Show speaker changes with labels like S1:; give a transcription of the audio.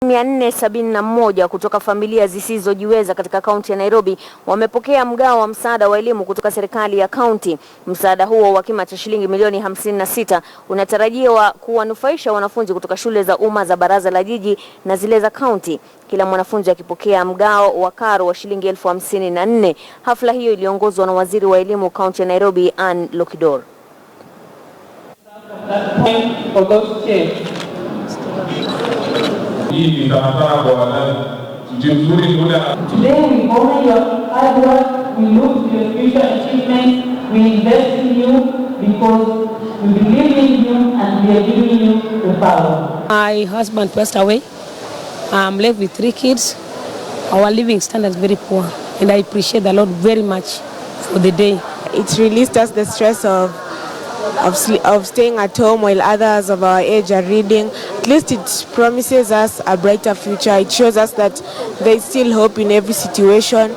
S1: 471 kutoka familia zisizojiweza katika kaunti ya Nairobi wamepokea mgao wa msaada wa elimu kutoka serikali ya kaunti. Msaada huo wa kima cha shilingi milioni 56 unatarajiwa kuwanufaisha wanafunzi kutoka shule za umma za baraza la jiji na zile za kaunti, kila mwanafunzi akipokea mgao wa karo wa shilingi 54,000. Hafla hiyo iliongozwa na waziri wa elimu kaunti ya Nairobi, Ann Lokidor.
S2: Today
S3: we honor your hard work, we look to your future achievements, we invest in you because we believe in you and we are giving you the power.
S4: My husband passed away. I'm left with 3 kids. Our living standard is very poor, and I appreciate the Lord very much for the day.
S5: It released us the stress of staying at home while others of our age are reading. At least it promises us a brighter future. It shows us that there is still hope in every situation.